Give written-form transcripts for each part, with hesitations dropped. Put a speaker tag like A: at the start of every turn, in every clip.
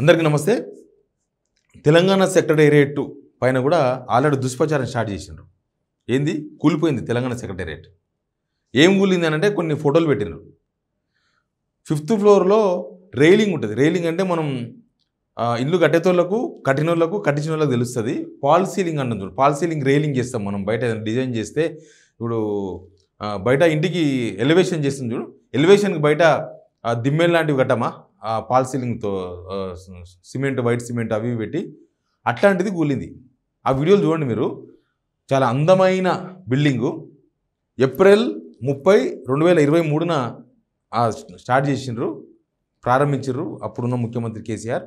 A: అందరికీ నమస్తే. తెలంగాణ సెక్రటేరియట్ పైన కూడా ఆల్రెడీ దుష్ప్రచారం స్టార్ట్ చేసిండ్రు. ఏంది కూలిపోయింది తెలంగాణ సెక్రటేరియట్. ఏం కూలింది అని అంటే కొన్ని ఫోటోలు పెట్టినారు. 5th ఫ్లోర్లో రైలింగ్ ఉంటుంది. రైలింగ్ అంటే మనం ఇల్లు కట్టేతోళ్ళకు కట్టినోళ్ళకు కట్టించిన వాళ్ళకు తెలుస్తుంది. పాల్ సీలింగ్ అంటుంది. పాల్ సీలింగ్ రైలింగ్ చేస్తాం మనం బయట డిజైన్ చేస్తే. ఇప్పుడు బయట ఇంటికి ఎలివేషన్ చేస్తుంది చూడు, ఎలివేషన్కి బయట దిమ్మెల్ లాంటివి కట్టమా పాల్ సీలింగ్తో సిమెంట్ వైట్ సిమెంట్ అవి పెట్టి అట్లాంటిది కూలింది. ఆ వీడియోలు చూడండి మీరు. చాలా అందమైన బిల్డింగు. ఏప్రిల్ 30, 2023న స్టార్ట్ చేసిండ్రు, ప్రారంభించారు అప్పుడున్న ముఖ్యమంత్రి కేసీఆర్.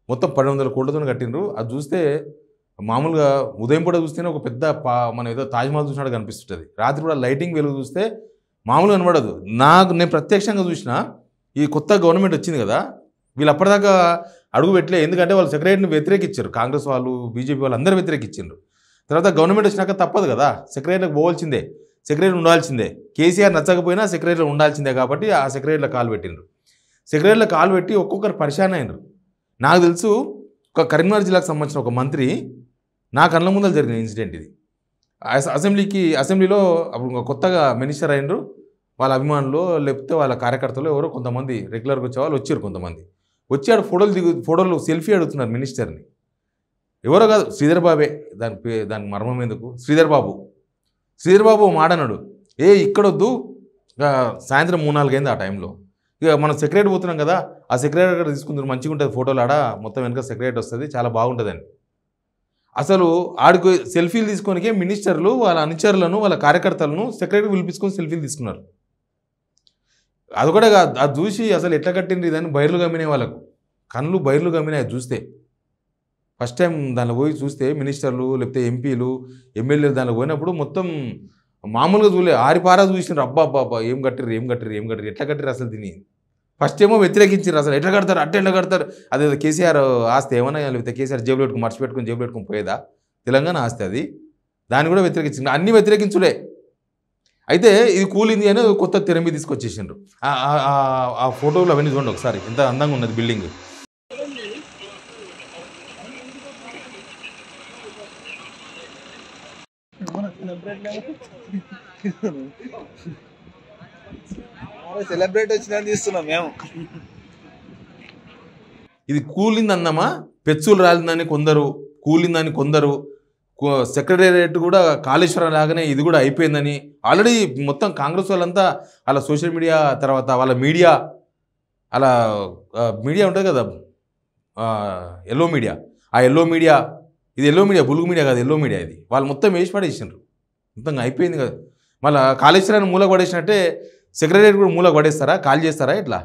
A: మొత్తం 1200 కోట్లతో కట్టిండ్రు. అది చూస్తే మామూలుగా ఉదయం పూట చూస్తేనే ఒక పెద్ద మనం ఏదో తాజ్మహల్ చూసినట్టు కనిపిస్తుంటుంది. రాత్రి కూడా లైటింగ్ వెలుగు చూస్తే మామూలుగా కనబడదు. నేను ప్రత్యక్షంగా చూసిన ఈ కొత్త గవర్నమెంట్ వచ్చింది కదా, వీళ్ళు అప్పటిదాకా అడుగు పెట్టలే. ఎందుకంటే వాళ్ళు సెక్రటరీని వ్యతిరేకించారు. కాంగ్రెస్ వాళ్ళు, బీజేపీ వాళ్ళు అందరూ వ్యతిరేకించారు. తర్వాత గవర్నమెంట్ వచ్చినాక తప్పదు కదా, సెక్రటరీలకు పోవాల్సిందే, సెక్రటరీ ఉండాల్సిందే. కేసీఆర్ నచ్చకపోయినా సెక్రటరీలో ఉండాల్సిందే కాబట్టి ఆ సెక్రటరీలో కాలు పెట్టిండ్రు. సెక్రటరీలో కాలు పెట్టి ఒక్కొక్కరు పరిశాన్ అయినరు. నాకు తెలుసు ఒక కరీంనగర్ జిల్లాకు సంబంధించిన ఒక మంత్రి నా కళ్ళ ముందర జరిగిన ఇన్సిడెంట్ ఇది. అసెంబ్లీలో అప్పుడు కొత్తగా మినిస్టర్ అయినరు. వాళ్ళ అభిమానులు లేకపోతే వాళ్ళ కార్యకర్తలు ఎవరో కొంతమంది రెగ్యులర్గా వచ్చే వాళ్ళు వచ్చారు. కొంతమంది వచ్చి ఆడ ఫోటోలు సెల్ఫీ అడుగుతున్నారు మినిస్టర్ని. ఎవరో కాదు, శ్రీధర్ బాబే. దానికి మర్మం ఎందుకు, శ్రీధర్ బాబు మాడన్నాడు, ఇక్కడొద్దు, సాయంత్రం 3-4 అయింది ఆ టైంలో. ఇక మనం సెక్రటరీ పోతున్నాం కదా, ఆ సెక్రటరీ అక్కడ తీసుకుంటారు, మంచిగా ఉంటుంది ఫోటోలు, ఆడ మొత్తం వెనక సెక్రటరీ వస్తుంది, చాలా బాగుంటుందని. అసలు ఆడికి సెల్ఫీలు తీసుకొనికే మినిస్టర్లు వాళ్ళ అనుచరులను వాళ్ళ కార్యకర్తలను సెక్రటరీ పిలిపించుకొని సెల్ఫీలు తీసుకున్నారు. అదొకటే కాదు, అది చూసి అసలు ఎట్లా కట్టిండ్రు ఇదని బైర్లు గమ్మినాయి, వాళ్ళకు కళ్ళు బైర్లు గమ్మినాయి. అది చూస్తే ఫస్ట్ టైం దానిలో పోయి చూస్తే మినిస్టర్లు లేకపోతే ఎంపీలు ఎమ్మెల్యేలు దానిలో పోయినప్పుడు మొత్తం మామూలుగా చూడలే, ఆరిపారా చూసినారు. అబ్బా ఏం కట్టిర్రు ఎట్లా కట్టిర్రు అసలు దీన్ని. ఫస్ట్ ఏమో వ్యతిరేకించారు, అసలు ఎట్లా కడతారు, ఎట్లా కడతారు, అదే కేసీఆర్ ఆస్తి ఏమన్నా, లేకపోతే కేసీఆర్ జేబులో పెట్టుకుని మర్చిపెట్టుకుని పోయేదా తెలంగాణ ఆస్తి అది, దాన్ని కూడా వ్యతిరేకించింది. అన్నీ వ్యతిరేకించుడే. అయితే ఇది కూలింది అని కొత్త తెర మీద తీసుకొచ్చేసిండ్రు. ఆ ఫోటోలు అవన్నీ చూడండి ఒకసారి, ఎంత అందంగా ఉన్నది బిల్డింగ్.
B: సెలబ్రేట్ వచ్చినా తీస్తున్నాం మేము.
A: ఇది కూలింది అన్నమా, పెచ్చులు రాలిందని కొందరు, కూలిందని కొందరు, సెక్రటేరియట్ కూడా కాళేశ్వరం లాగానే ఇది కూడా అయిపోయిందని ఆల్రెడీ మొత్తం కాంగ్రెస్ వాళ్ళంతా అలా సోషల్ మీడియా, తర్వాత వాళ్ళ మీడియా, అలా మీడియా ఉంటుంది కదా ఎల్లో మీడియా, ఆ ఎల్లో మీడియా, ఇది ఎల్లో మీడియా, బులుగు మీడియా కాదు, ఎల్లో మీడియా, ఇది వాళ్ళు మొత్తం వేసి పడేసిండ్రు. మొత్తం అయిపోయింది కదా. మళ్ళీ కాళేశ్వరాన్ని మూలకు పడేసినట్టే సెక్రటేరియట్ కూడా మూలకు పడేస్తారా, కాల్ చేస్తారా ఇట్లా?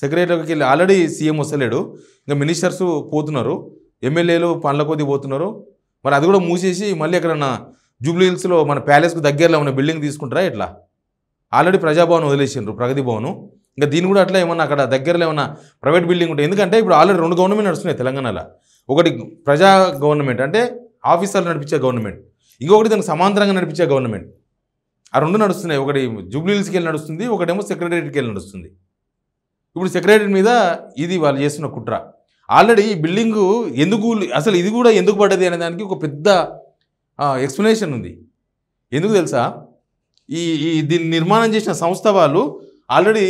A: సెక్రటేరియట్కి వెళ్ళి ఆల్రెడీ సీఎం వస్తలేడు, ఇంకా మినిస్టర్స్ పోతున్నారు, ఎమ్మెల్యేలు పనుల కొద్దీ పోతున్నారు. మరి అది కూడా మూసేసి మళ్ళీ ఎక్కడన్నా జూబ్లీ హిల్స్లో మన ప్యాలెస్కు దగ్గరలో ఉన్న బిల్డింగ్ తీసుకుంటారా ఇట్లా? ఆల్రెడీ ప్రజాభవన్ వదిలేసిండ్రు, ప్రగతి భవన్. ఇంకా దీన్ని కూడా అట్లా ఏమన్నా అక్కడ దగ్గరలో ఏమన్నా ప్రైవేట్ బిల్డింగ్ ఉంటాయి. ఎందుకంటే ఇప్పుడు ఆల్రెడీ 2 గవర్నమెంట్ నడుస్తున్నాయి తెలంగాణలో. ఒకటి ప్రజా గవర్నమెంట్ అంటే ఆఫీసర్లు నడిపించే గవర్నమెంట్, ఇంకొకటి దానికి సమాంతరంగా నడిపించే గవర్నమెంట్. ఆ 2 నడుస్తున్నాయి. ఒకటి జూబ్లీ హిల్స్కి వెళ్ళి నడుస్తుంది, ఒకటేమో సెక్రటేరియట్కి వెళ్ళి నడుస్తుంది. ఇప్పుడు సెక్రటేరియట్ మీద ఇది వాళ్ళు చేస్తున్న కుట్ర. ఆల్రెడీ ఈ బిల్డింగు ఎందుకు, అసలు ఇది కూడా ఎందుకు పడ్డది అనే దానికి ఒక పెద్ద ఎక్స్ప్లెనేషన్ ఉంది. ఎందుకు తెలుసా? దీన్ని నిర్మాణం చేసిన సంస్థ వాళ్ళు ఆల్రెడీ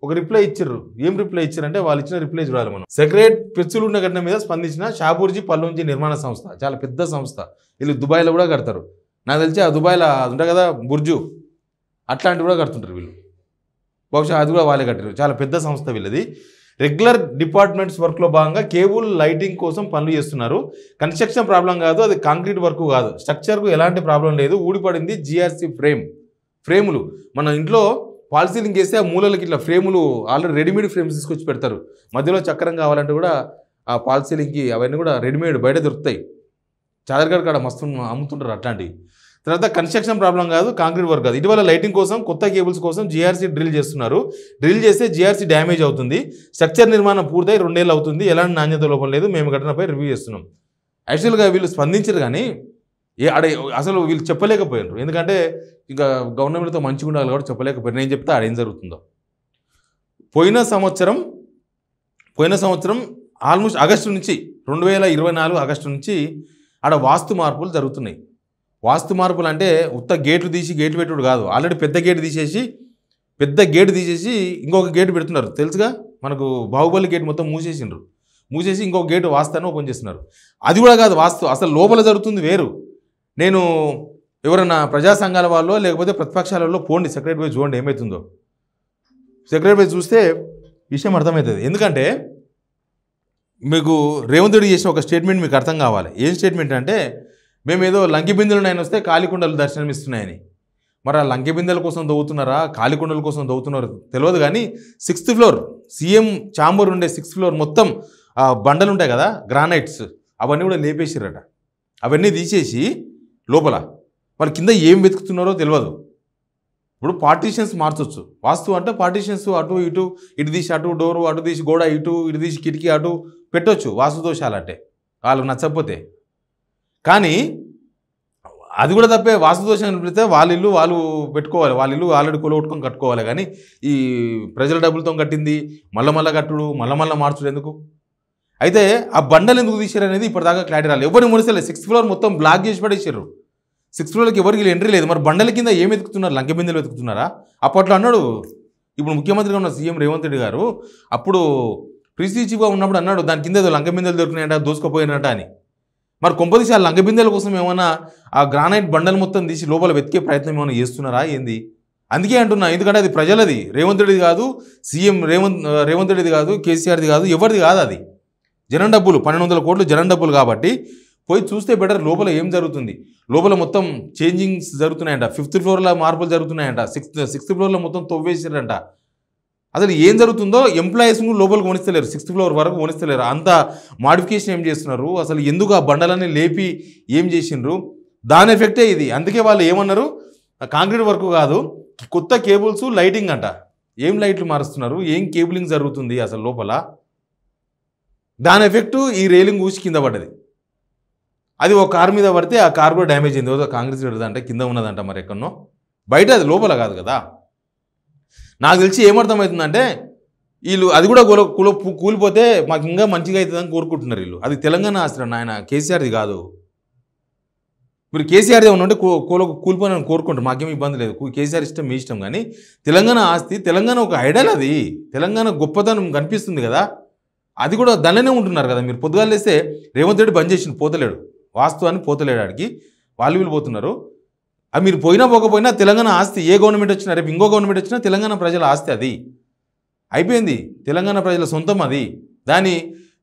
A: ఒక రిప్లై ఇచ్చారు. ఏం రిప్లై ఇచ్చారంటే, వాళ్ళు ఇచ్చిన రిప్లై చూడాలి మనం. సెక్రటేరియట్ పెచ్చులు ఉన్న ఘటన మీద స్పందించిన షాపూర్జీ పల్లుంచి నిర్మాణ సంస్థ, చాలా పెద్ద సంస్థ. వీళ్ళు దుబాయ్లో కూడా కడతారు. నాకు తెలిసి ఆ దుబాయ్లో అది ఉంటాయి కదా బుర్జు, అట్లాంటివి కూడా కడుతుంటారు వీళ్ళు. బహుశా అది కూడా వాళ్ళే కట్టారు. చాలా పెద్ద సంస్థ వీళ్ళది. రెగ్యులర్ డిపార్ట్మెంట్స్ వర్క్లో భాగంగా కేబుల్ లైటింగ్ కోసం పనులు చేస్తున్నారు. కన్స్ట్రక్షన్ ప్రాబ్లం కాదు, అది కాంక్రీట్ వర్క్ కాదు, స్ట్రక్చర్కు ఎలాంటి ప్రాబ్లం లేదు. ఊడిపడింది జీఆర్సీ ఫ్రేములు. మన ఇంట్లో ఫాల్ సీలింగ్ చేస్తే ఆ మూలలకి ఇట్లా ఫ్రేములు ఆల్రెడీ రెడీమేడ్ ఫ్రేమ్స్ తీసుకొచ్చి పెడతారు. మధ్యలో చక్రం కావాలంటే కూడా ఆ ఫాల్ సీలింగ్కి అవన్నీ కూడా రెడీమేడ్ బయట దొరుకుతాయి. చాదర్గఢ్ కాడ మస్తు అమ్ముతుంటారు అట్లాంటివి. తర్వాత కన్స్ట్రక్షన్ ప్రాబ్లం కాదు, కాంక్రీట్ వర్క్ కాదు. ఇటీవల లైటింగ్ కోసం కొత్త కేబుల్స్ కోసం జీఆర్సీ డ్రిల్ చేస్తున్నారు. డ్రిల్ చేస్తే జీఆర్సీ డ్యామేజ్ అవుతుంది. స్ట్రక్చర్ నిర్మాణం పూర్తయి 2 ఏళ్ళు అవుతుంది. ఎలాంటి నాణ్యత లోపం లేదు. మేము ఘటనపై రివ్యూ చేస్తున్నాం. యాక్చువల్గా వీళ్ళు స్పందించారు కానీ అసలు వీళ్ళు చెప్పలేకపోయారు. ఎందుకంటే ఇంకా గవర్నమెంట్తో మంచిగా ఉండాలి కాబట్టి చెప్పలేకపోయారు. నేను చెప్తే ఆడేం జరుగుతుందో. పోయిన సంవత్సరం ఆల్మోస్ట్ ఆగస్టు నుంచి 2024 ఆగస్టు నుంచి ఆడ వాస్తు మార్పులు జరుగుతున్నాయి. వాస్తు మార్పులు అంటే ఉత్త గేట్లు తీసి గేటు పెట్టుడు కాదు, ఆల్రెడీ పెద్ద గేటు తీసేసి ఇంకొక గేటు పెడుతున్నారు. తెలుసుగా మనకు బాహుబలి గేట్ మొత్తం మూసేసి ఇంకొక గేటు వాస్తాను ఓపెన్ చేస్తున్నారు. అది కూడా కాదు వాస్తు, అసలు లోపల జరుగుతుంది వేరు. నేను ఎవరైనా ప్రజా సంఘాల వాళ్ళు లేకపోతే ప్రతిపక్షాలలో పోండి, సెక్రటరీ పోయి చూడండి ఏమవుతుందో. సెక్రటరీ పోయి చూస్తే విషయం అర్థమవుతుంది. ఎందుకంటే మీకు రేవంత్ రెడ్డి చేసిన ఒక స్టేట్మెంట్ మీకు అర్థం కావాలి. ఏం స్టేట్మెంట్ అంటే, మేము ఏదో లంకి బిందెలు నైన్ వస్తే కాలికుండలు దర్శనమిస్తున్నాయని. మరి ఆ లంకి బిందెల కోసం దవ్వుతున్నారా, కాలికుండల కోసం దవ్వుతున్నారో తెలియదు. కానీ 6th ఫ్లోర్ సీఎం ఛాంబర్ ఉండే 6th ఫ్లోర్ మొత్తం బండలు ఉంటాయి కదా, గ్రానైట్స్, అవన్నీ కూడా లేపేసిరట. అవన్నీ తీసేసి లోపల మరి కింద ఏం వెతుకుతున్నారో తెలియదు. ఇప్పుడు పార్టీషన్స్ మార్చొచ్చు. వాస్తు అంటే పార్టీషన్స్ అటు ఇటు తీసి అటు డోరు, అటు తీసి గోడ, ఇటు తీసి కిటికీ, అటు పెట్టొచ్చు వాస్తు దోషాలు అంటే వాళ్ళకు నచ్చకపోతే. కానీ అది కూడా తప్పే. వాస్తు దోషం పెడితే వాళ్ళ ఇల్లు వాళ్ళు పెట్టుకోవాలి, వాళ్ళ ఇల్లు ఆల్రెడీ కొలగొట్టుకొని కట్టుకోవాలి. కానీ ఈ ప్రజల డబ్బులతో కట్టింది మళ్ళా కట్టుడు, మళ్ళా మార్చుడు ఎందుకు? అయితే ఆ బండలు ఎందుకు తీసారు అనేది ఇప్పటిదాకా క్లారిటీ రాలేదు. ఎవరిని మునిసలేదు. 6th ఫ్లోర్ మొత్తం బ్లాక్ చేసి పడేసారు. 6th ఫ్లోర్కి ఎవరికి ఎంట్రీ లేదు. మరి బండల కింద ఏం వెతుకుతున్నారు? లంక బిందెలు వెతుకుతున్నారా? అప్పట్లో అన్నాడు, ఇప్పుడు ముఖ్యమంత్రిగా ఉన్న సీఎం రేవంత్ రెడ్డి గారు అప్పుడు ప్రిన్సిపల్ చీఫ్గా ఉన్నప్పుడు అన్నాడు, దాని కింద ఏదో లంక బిందెలు దొరికినాయంట, దోసుకుపోయినట్ట అని. మరి కొంపదీసి ఆ లంక బిందెల కోసం ఏమైనా ఆ గ్రానైట్ బండలు మొత్తం తీసి లోపల వెతికే ప్రయత్నం ఏమైనా చేస్తున్నారా ఏంది? అందుకే అంటున్నా, ఎందుకంటే అది ప్రజలది, రేవంత్ రెడ్డిది కాదు, సీఎం రేవంత్ రెడ్డిది కాదు, కేసీఆర్ది కాదు, ఎవరిది కాదు. అది జనం డబ్బులు, 1200 కోట్లు జనం డబ్బులు. కాబట్టి పోయి చూస్తే బెటర్ లోపల ఏం జరుగుతుంది. లోపల మొత్తం చేంజింగ్స్ జరుగుతున్నాయంట. 5th ఫ్లోర్లో మార్పులు జరుగుతున్నాయంట. 6th ఫ్లోర్లో మొత్తం తవ్వేసారంట. అసలు ఏం జరుగుతుందో ఎంప్లాయీస్ లోపలికి కొనిస్తలేరు, 6th ఫ్లోర్ వరకు కొనిస్తలేరు. అంత మాడిఫికేషన్ ఏం చేస్తున్నారు, అసలు ఎందుకు ఆ బండలన్నీ లేపి ఏం చేసిండ్రు, దాని ఎఫెక్టే ఇది. అందుకే వాళ్ళు ఏమన్నారు, కాంక్రీట్ వర్క్ కాదు, కొత్త కేబుల్స్, లైటింగ్ అంట. ఏం లైట్లు మారుస్తున్నారు, ఏం కేబులింగ్ జరుగుతుంది అసలు లోపల, దాని ఎఫెక్టు ఈ రైలింగ్ ఊసి కింద పడ్డది. అది ఒక కారు మీద పడితే ఆ కారు కూడా డ్యామేజ్ అయింది. ఏదో కాంగ్రెస్ పెడదంటే కింద ఉన్నదంట, మరి ఎక్కడనో బయట, అది లోపల కాదు కదా. నాకు తెలిసి ఏమర్థమవుతుందంటే, వీళ్ళు అది కూడా కూలిపోతే మాకు ఇంకా మంచిగా అవుతుందని కోరుకుంటున్నారు వీళ్ళు. అది తెలంగాణ ఆస్తి ఆయన, కేసీఆర్ది కాదు. మీరు కేసీఆర్దే ఉన్నట్టు కూలిపోయిన కోరుకుంటారు, మాకేం ఇబ్బంది లేదు. కేసీఆర్ ఇష్టం మీ ఇష్టం. కానీ తెలంగాణ ఆస్తి, తెలంగాణ ఒక ఐడల్, అది తెలంగాణ గొప్పతనం కనిపిస్తుంది కదా. అది కూడా దానిలోనే ఉంటున్నారు కదా. మీరు పొద్దుగాలు వేస్తే రేవంత్ రెడ్డి బంద్ చేసి పోతలేడు, వాస్తు అని పోతలేడు, ఆడికి వాళ్ళు వీళ్ళు పోతున్నారు. అది మీరు పోయినా పోకపోయినా తెలంగాణ ఆస్తి, ఏ గవర్నమెంట్ వచ్చినా, రేపు ఇంకో గవర్నమెంట్ వచ్చినా తెలంగాణ ప్రజల ఆస్తి, అది అయిపోయింది, తెలంగాణ ప్రజల సొంతం అది. దాన్ని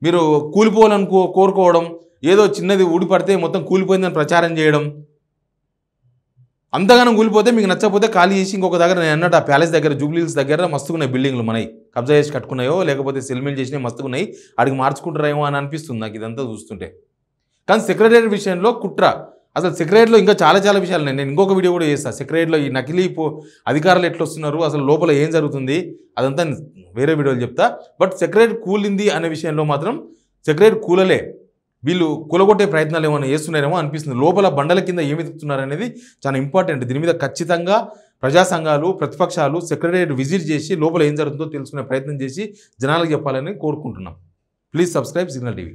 A: మీరు కూలిపోవాలని కోరుకోవడం, ఏదో చిన్నది ఊడిపడితే మొత్తం కూలిపోయిందని ప్రచారం చేయడం, అంతగానం కూలిపోతే మీకు నచ్చకపోతే ఖాళీ చేసి ఇంకొక దగ్గర, నేను అన్నట్టు ఆ ప్యాలెస్ దగ్గర, జూబ్లీహిల్స్ దగ్గర మస్తుకున్నాయి బిల్డింగ్లు, మనవి కబ్జా చేసి కట్టుకున్నాయో లేకపోతే సెల్మిల్ చేసినాయి, మస్తుకున్నాయి, ఆడికి మార్చుకుంటారేమో అని అనిపిస్తుంది నాకు ఇదంతా చూస్తుంటే. కానీ సెక్రటరీ విషయంలో కుట్ర, అసలు సెక్రటరీలో ఇంకా చాలా విషయాలు ఉన్నాయి. నేను ఇంకొక వీడియో కూడా చేస్తాను, సెక్రటరీలో ఈ నకిలీ అధికారులు ఎట్లా వస్తున్నారు, అసలు లోపల ఏం జరుగుతుంది, అదంతా వేరే వీడియోలు చెప్తా. బట్ సెక్రటరీ కూలింది అనే విషయంలో మాత్రం సెక్రటరీ కూలలే, వీళ్ళు కూలగొట్టే ప్రయత్నాలు ఏమైనా చేస్తున్నారేమో అనిపిస్తుంది. లోపల బండల కింద ఏమి ఎదుగుతున్నారు అనేది చాలా ఇంపార్టెంట్. దీని మీద ఖచ్చితంగా ప్రజా సంఘాలు, ప్రతిపక్షాలు సెక్రటరీ విజిట్ చేసి లోపల ఏం జరుగుతుందో తెలుసుకునే ప్రయత్నం చేసి జనాలకు చెప్పాలని కోరుకుంటున్నాం. Please subscribe signal TV.